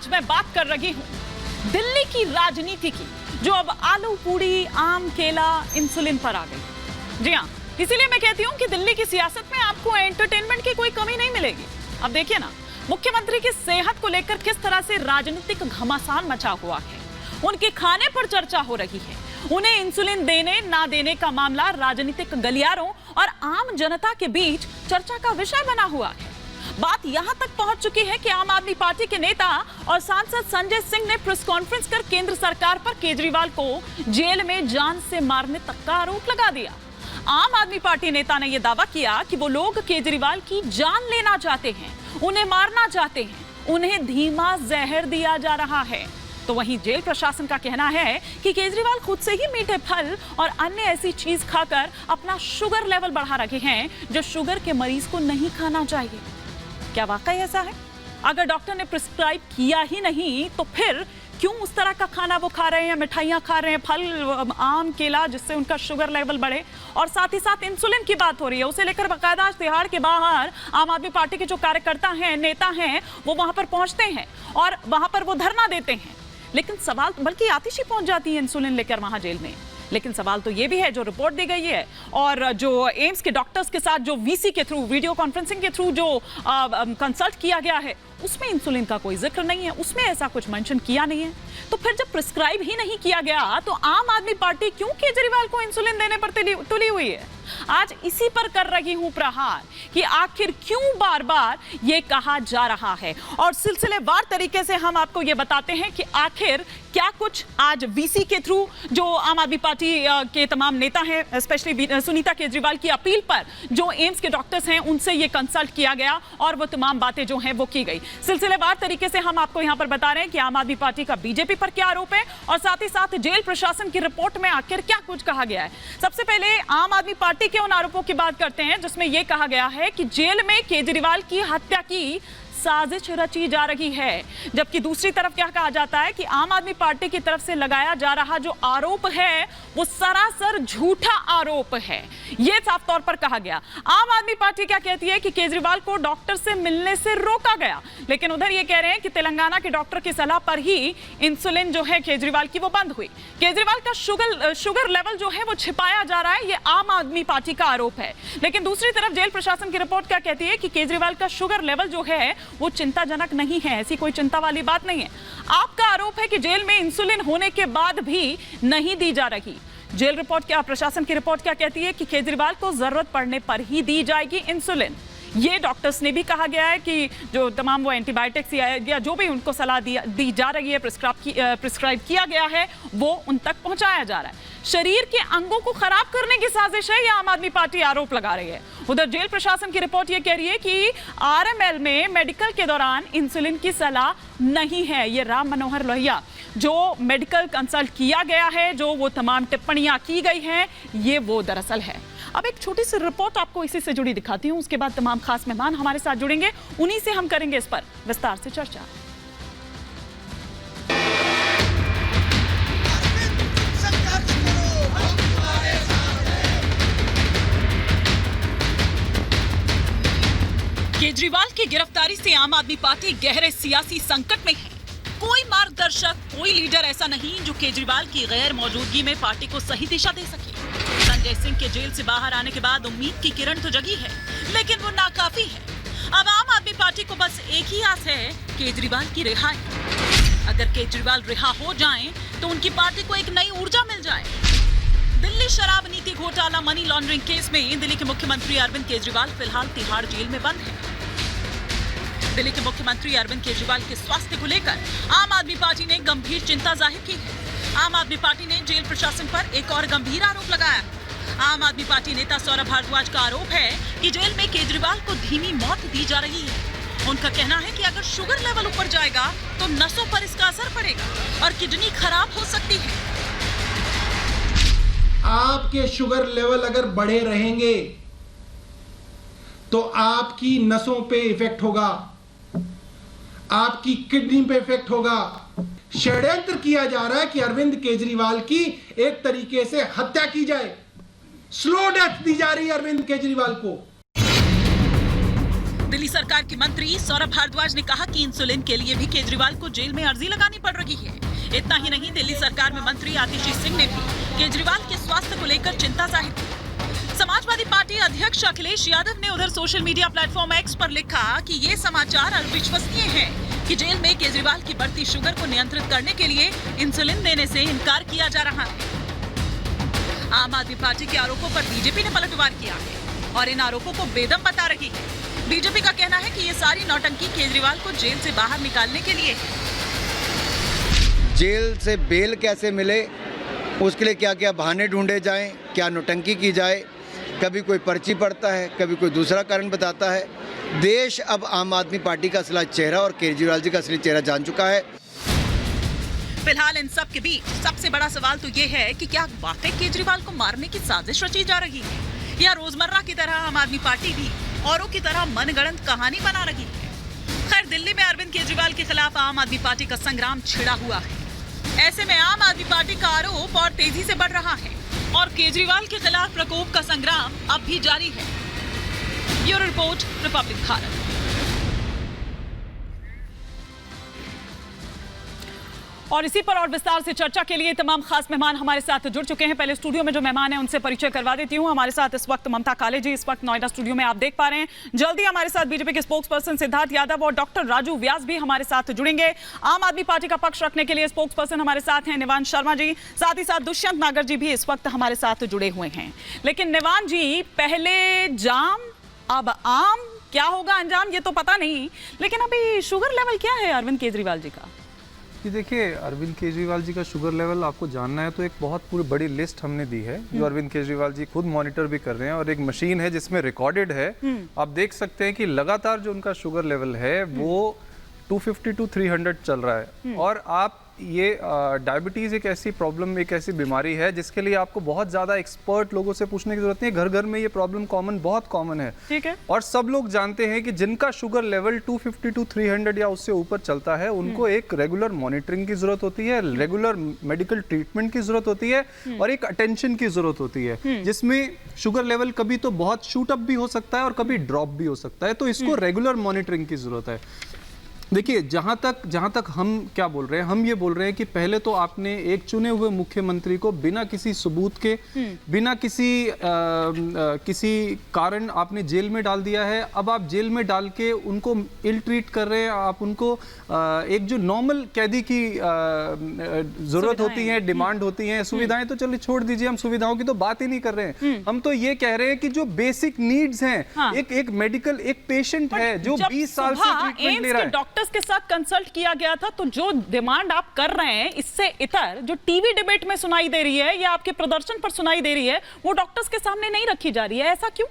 आज मैं बात कर रही हूं दिल्ली की राजनीति की, जो अब आलू पूड़ी, आम, केला, इंसुलिन पर आ गई। जी हां, इसीलिए मैं कहती हूं कि दिल्ली की सियासत में आपको एंटरटेनमेंट की कोई कमी नहीं मिलेगी। अब देखिए ना, मुख्यमंत्री की सेहत को लेकर किस तरह से राजनीतिक घमासान मचा हुआ है। उनके खाने पर चर्चा हो रही है। उन्हें इंसुलिन देने ना देने का मामला राजनीतिक गलियारों और आम जनता के बीच चर्चा का विषय बना हुआ है। बात यहां तक पहुंच चुकी है कि आम आदमी पार्टी के नेता और सांसद संजय सिंह ने प्रेस कॉन्फ्रेंस कर केंद्र सरकार पर केजरीवाल को जेल में जान से मारने तक का आरोप लगा दिया। आम आदमी पार्टी नेता ने यह दावा किया कि वो लोग केजरीवाल की जान लेना चाहते हैं, उन्हें मारना चाहते हैं, उन्हें धीमा जहर दिया जा रहा है। तो वहीं जेल प्रशासन का कहना है कि केजरीवाल खुद से ही मीठे फल और अन्य ऐसी चीज खाकर अपना शुगर लेवल बढ़ा रखे हैं जो शुगर के मरीज को नहीं खाना चाहिए। क्या वाकई ऐसा है? अगर डॉक्टर ने प्रिस्क्राइब किया ही नहीं तो फिर क्यों उस तरह का खाना वो खा रहे हैं, मिठाइयां खा रहे हैं, फल, आम, केला, जिससे उनका शुगर लेवल बढ़े? और साथ ही साथ इंसुलिन की बात हो रही है, उसे लेकर बाकायदा तिहाड़ के बाहर आम आदमी पार्टी के जो कार्यकर्ता हैं, नेता हैं, वो वहां पर पहुंचते हैं और वहां पर वो धरना देते हैं। लेकिन सवाल, बल्कि आतिशी पहुंच जाती है इंसुलिन लेकर वहां जेल में। लेकिन सवाल तो ये भी है, जो रिपोर्ट दी गई है और जो एम्स के डॉक्टर्स के साथ जो वीसी के थ्रू, वीडियो कॉन्फ्रेंसिंग के थ्रू जो कंसल्ट किया गया है, उसमें इंसुलिन का कोई जिक्र नहीं है, उसमें ऐसा कुछ मेंशन किया नहीं है। तो फिर जब प्रिस्क्राइब ही नहीं किया गया तो आम आदमी पार्टी क्यों केजरीवाल को इंसुलिन देने पर तुली हुई है? आज इसी पर कर रही हूं प्रहार कि आखिर क्यों बार बार ये कहा जा रहा है, और सिलसिलेवार तरीके से हम आपको ये बताते हैं कि आखिर क्या कुछ आज वीसी के थ्रू जो आम आदमी पार्टी के तमाम नेता हैं, स्पेशली सुनीता केजरीवाल की अपील पर जो एम्स के डॉक्टर्स हैं उनसे ये कंसल्ट किया गया और वो तमाम बातें जो हैं वो की गई। सिलसिलेवार तरीके से हम आपको यहां पर बता रहे हैं कि आम आदमी पार्टी का बीजेपी पर क्या आरोप है और साथ ही साथ जेल प्रशासन की रिपोर्ट में आखिर क्या कुछ कहा गया है। सबसे पहले आम आदमी पार्टी के उन आरोपों की बात करते हैं जिसमें यह कहा गया है कि जेल में केजरीवाल की हत्या की साजिश रची जा रही है, जबकि दूसरी तरफ क्या कहा जाता है कि आम आदमी पार्टी की तरफ से लगाया जा रहा जो आरोप है वो सरासर झूठा आरोप है। यह साफ तौर पर कहा गया। आम आदमी पार्टी क्या कहती है कि केजरीवाल को डॉक्टर से मिलने से रोका गया, लेकिन उधर ये कह रहे हैं कि तेलंगाना के डॉक्टर की सलाह पर ही इंसुलिन जो है केजरीवाल की वो बंद हुई। केजरीवाल का शुगर लेवल जो है वो छिपाया जा रहा है, ये आम आदमी पार्टी का आरोप है। लेकिन दूसरी तरफ जेल प्रशासन की रिपोर्ट क्या कहती है कि केजरीवाल का शुगर लेवल जो है वो चिंताजनक नहीं है, ऐसी कोई चिंता वाली बात नहीं है। आपका आरोप है कि जेल में इंसुलिन होने के बाद भी नहीं दी जा रही। जेल रिपोर्ट क्या, प्रशासन की रिपोर्ट क्या कहती है कि केजरीवाल को जरूरत पड़ने पर ही दी जाएगी इंसुलिन। ये डॉक्टर्स ने भी कहा गया है कि जो तमाम वो एंटीबायोटिक्स या जो भी उनको सलाह दी जा रही है, प्रिस्क्राइब किया गया है, वो उन तक पहुंचाया जा रहा है। शरीर के अंगों को खराब करने की साजिश है, यह आम आदमी पार्टी आरोप लगा रही है। उधर जेल प्रशासन की रिपोर्ट यह कह रही है कि आरएमएल में मेडिकल के दौरान इंसुलिन की सलाह नहीं है। ये राम मनोहर लोहिया जो मेडिकल कंसल्ट किया गया है, जो वो तमाम टिप्पणियां की गई हैं, ये वो दरअसल है। अब एक छोटी सी रिपोर्ट आपको इसी से जुड़ी दिखाती हूं, उसके बाद तमाम खास मेहमान हमारे साथ जुड़ेंगे, उन्हीं से हम करेंगे इस पर विस्तार से चर्चा। केजरीवाल की गिरफ्तारी से आम आदमी पार्टी गहरे सियासी संकट में है। कोई मार्गदर्शक, कोई लीडर ऐसा नहीं जो केजरीवाल की गैर मौजूदगी में पार्टी को सही दिशा दे सके। संजय सिंह के जेल से बाहर आने के बाद उम्मीद की किरण तो जगी है, लेकिन वो नाकाफी है। अब आम आदमी पार्टी को बस एक ही आस है, केजरीवाल की रिहाई। अगर केजरीवाल रिहा हो जाएं, तो उनकी पार्टी को एक नई ऊर्जा मिल जाए। दिल्ली शराब नीति घोटाला मनी लॉन्ड्रिंग केस में दिल्ली के मुख्यमंत्री अरविंद केजरीवाल फिलहाल तिहाड़ जेल में बंद है। दिल्ली के मुख्यमंत्री अरविंद केजरीवाल के स्वास्थ्य को लेकर आम आदमी पार्टी ने गंभीर चिंता जाहिर की है। आम आदमी पार्टी ने जेल प्रशासन पर एक और गंभीर आरोप लगाया। आम आदमी पार्टी नेता सौरभ भारद्वाज का आरोप है कि जेल में केजरीवाल को धीमी मौत दी जा रही है। उनका कहना है कि अगर शुगर लेवल ऊपर जाएगा तो नसों पर इसका असर पड़ेगा और किडनी खराब हो सकती है। आपके शुगर लेवल अगर बढ़े रहेंगे तो आपकी नसों पे इफेक्ट होगा, आपकी किडनी पे इफेक्ट होगा। षड्यंत्र किया जा रहा है कि अरविंद केजरीवाल की एक तरीके से हत्या की जाए, स्लो डेथ दी जा रही है अरविंद केजरीवाल को। दिल्ली सरकार की मंत्री सौरभ भारद्वाज ने कहा कि इंसुलिन के लिए भी केजरीवाल को जेल में अर्जी लगानी पड़ रही है। इतना ही नहीं, दिल्ली सरकार में मंत्री आतिशी सिंह ने भी केजरीवाल के स्वास्थ्य को लेकर चिंता जाहिर की। समाजवादी पार्टी अध्यक्ष अखिलेश यादव ने उधर सोशल मीडिया प्लेटफॉर्म एक्स पर लिखा कि ये समाचार अविश्वसनीय है कि जेल में केजरीवाल की बढ़ती शुगर को नियंत्रित करने के लिए इंसुलिन देने से इनकार किया जा रहा है। आम आदमी पार्टी के आरोपों पर बीजेपी ने पलटवार किया है और इन आरोपों को बेदम बता रही है। बीजेपी का कहना है कि ये सारी नौटंकी केजरीवाल को जेल से बाहर निकालने के लिए है। जेल से बेल कैसे मिले, उसके लिए क्या क्या बहाने ढूंढे जाएं, क्या नौटंकी की जाए। कभी कोई पर्ची पड़ता है, कभी कोई दूसरा कारण बताता है। देश अब आम आदमी पार्टी का असली चेहरा और केजरीवाल जी का असली चेहरा जान चुका है। फिलहाल इन सब के बीच सबसे बड़ा सवाल तो ये है कि क्या वाकई केजरीवाल को मारने की साजिश रची जा रही है या रोजमर्रा की तरह आम आदमी पार्टी भी औरों की तरह मनगढ़ंत कहानी बना रही है। खैर, दिल्ली में अरविंद केजरीवाल के खिलाफ आम आदमी पार्टी का संग्राम छिड़ा हुआ है। ऐसे में आम आदमी पार्टी का आरोप और तेजी से बढ़ रहा है और केजरीवाल के खिलाफ प्रकोप का संग्राम अब भी जारी है। Bureau report, Republic Bharat. और इसी पर और विस्तार से चर्चा के लिए तमाम खास मेहमान हमारे साथ जुड़ चुके हैं। पहले स्टूडियो में जो मेहमान हैं उनसे परिचय करवा देती हूं। हमारे साथ इस वक्त ममता काले जी इस वक्त नोएडा स्टूडियो में आप देख पा रहे हैं। जल्दी हमारे साथ बीजेपी के स्पोक्स पर्सन सिद्धार्थ यादव और डॉक्टर राजू व्यास भी हमारे साथ जुड़ेंगे। आम आदमी पार्टी का पक्ष रखने के लिए स्पोक्स पर्सन हमारे साथ हैं निवान शर्मा जी, साथ ही साथ दुष्यंत नागर जी भी इस वक्त हमारे साथ जुड़े हुए हैं। लेकिन निवान जी, पहले जाम अब आम, क्या होगा अंजाम ये तो पता नहीं, लेकिन अभी शुगर लेवल क्या है अरविंद केजरीवाल जी का? जी देखिए, अरविंद केजरीवाल जी का शुगर लेवल आपको जानना है तो एक बहुत पूरी बड़ी लिस्ट हमने दी है जो अरविंद केजरीवाल जी खुद मॉनिटर भी कर रहे हैं और एक मशीन है जिसमें रिकॉर्डेड है। आप देख सकते हैं कि लगातार जो उनका शुगर लेवल है वो 250 to 300 चल रहा है। और आप ये डायबिटीज़ एक ऐसी प्रॉब्लम, एक ऐसी बीमारी है जिसके लिए आपको बहुत ज़्यादा एक्सपर्ट लोगों से पूछने की जरूरत नहीं है। घर घर में ये प्रॉब्लम बहुत कॉमन है। ठीक है। और सब लोग जानते हैं कि जिनका शुगर लेवल 250 to 300 या उससे ऊपर चलता है उनको एक रेगुलर मॉनिटरिंग की जरूरत होती है, रेगुलर मेडिकल ट्रीटमेंट की जरूरत होती है और एक अटेंशन की जरूरत होती है, जिसमें शुगर लेवल कभी तो बहुत शूट अप भी हो सकता है और कभी ड्रॉप भी हो सकता है। तो इसको रेगुलर मॉनिटरिंग की जरूरत है। देखिए, जहां तक हम क्या बोल रहे हैं, हम ये बोल रहे हैं कि पहले तो आपने एक चुने हुए मुख्यमंत्री को बिना किसी सबूत के, बिना किसी कारण आपने जेल में डाल दिया है। अब आप जेल में डाल के उनको इल ट्रीट कर रहे हैं। आप उनको एक जो नॉर्मल कैदी की जरूरत होती है, डिमांड होती है, सुविधाएं तो चलिए छोड़ दीजिए, हम सुविधाओं की तो बात ही नहीं कर रहे हैं। हम तो ये कह रहे हैं कि जो बेसिक नीड्स हैं, हाँ। एक मेडिकल, एक पेशेंट है जो 20 साल से ट्रीटमेंट ले रहा है, डॉक्टर्स के साथ कंसल्ट किया गया था, तो जो डिमांड आप कर रहे हैं इससे इतर जो टीवी डिबेट में सुनाई दे रही है या आपके प्रदर्शन पर सुनाई दे रही है वो डॉक्टर्स के सामने नहीं रखी जा रही है, ऐसा क्यों?